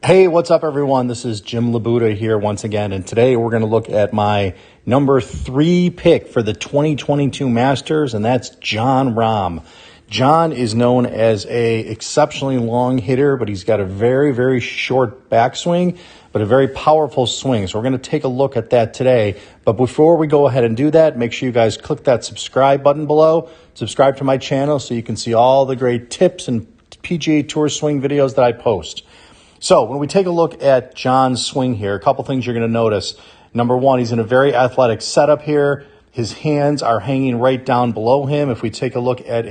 Hey, what's up, everyone? This is Jim LaBuda here once again, and today we're going to look at my number 3 pick for the 2022 Masters, and that's Jon Rahm. Jon is known as a exceptionally long hitter, but he's got a very, very short backswing, but a very powerful swing. So we're going to take a look at that today. But before we go ahead and do that, make sure you guys click that subscribe button below. Subscribe to my channel so you can see all the great tips and PGA Tour swing videos that I post. So when we take a look at Jon's swing here, a couple things you're going to notice. Number one, he's in a very athletic setup here. His hands are hanging right down below him. If we take a look at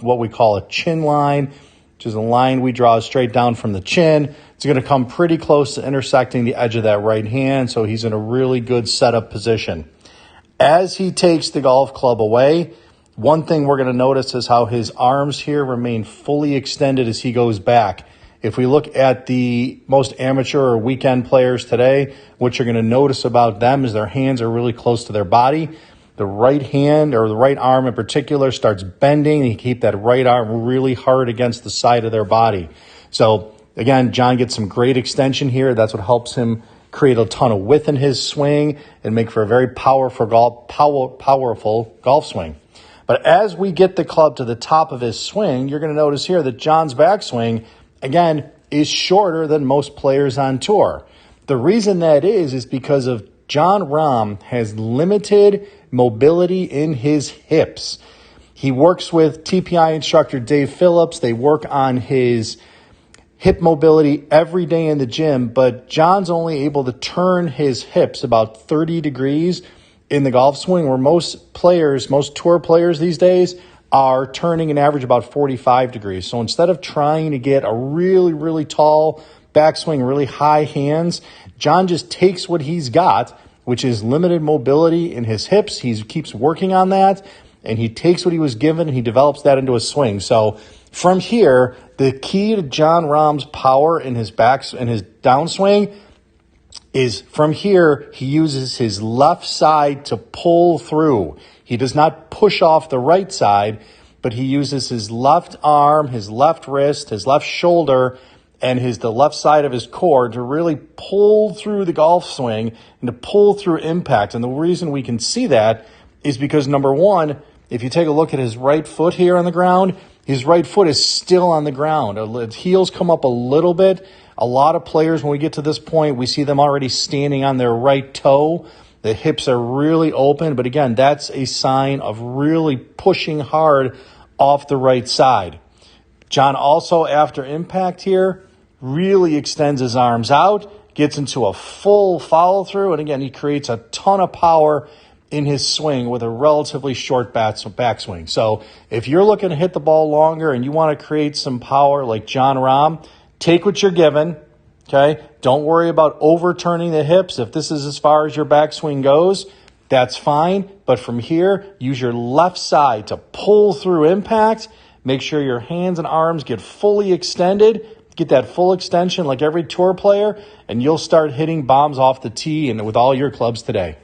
what we call a chin line, which is a line we draw straight down from the chin, it's going to come pretty close to intersecting the edge of that right hand, so he's in a really good setup position. As he takes the golf club away, one thing we're going to notice is how his arms here remain fully extended as he goes back. If we look at the most amateur or weekend players today, what you're going to notice about them is their hands are really close to their body. The right hand, or the right arm in particular, starts bending, and you keep that right arm really hard against the side of their body. So, again, Jon gets some great extension here. That's what helps him create a ton of width in his swing and make for a very powerful golf swing. But as we get the club to the top of his swing, you're going to notice here that Jon's backswing, again, is shorter than most players on tour. The reason that is because of Jon Rahm has limited mobility in his hips. He works with TPI instructor Dave Phillips. They work on his hip mobility every day in the gym, but Jon's only able to turn his hips about 30 degrees in the golf swing, where most tour players these days are turning an average about 45 degrees. So instead of trying to get a really, really tall backswing, really high hands, Jon just takes what he's got, which is limited mobility in his hips. He keeps working on that, and he takes what he was given and he develops that into a swing. So from here, the key to Jon Rahm's power in his downswing is from here, he uses his left side to pull through. He does not push off the right side, but he uses his left arm, his left wrist, his left shoulder, and the left side of his core to really pull through the golf swing and to pull through impact. And the reason we can see that is because, number one, if you take a look at his right foot here on the ground, his right foot is still on the ground. His heels come up a little bit. A lot of players, when we get to this point, we see them already standing on their right toe. The hips are really open, but again, that's a sign of really pushing hard off the right side. Jon also, after impact here, really extends his arms out, gets into a full follow-through, and again, he creates a ton of power in his swing with a relatively short backswing. So if you're looking to hit the ball longer and you want to create some power like Jon Rahm, take what you're given, okay? Don't worry about overturning the hips. If this is as far as your backswing goes, that's fine. But from here, use your left side to pull through impact. Make sure your hands and arms get fully extended. Get that full extension like every tour player, and you'll start hitting bombs off the tee and with all your clubs today.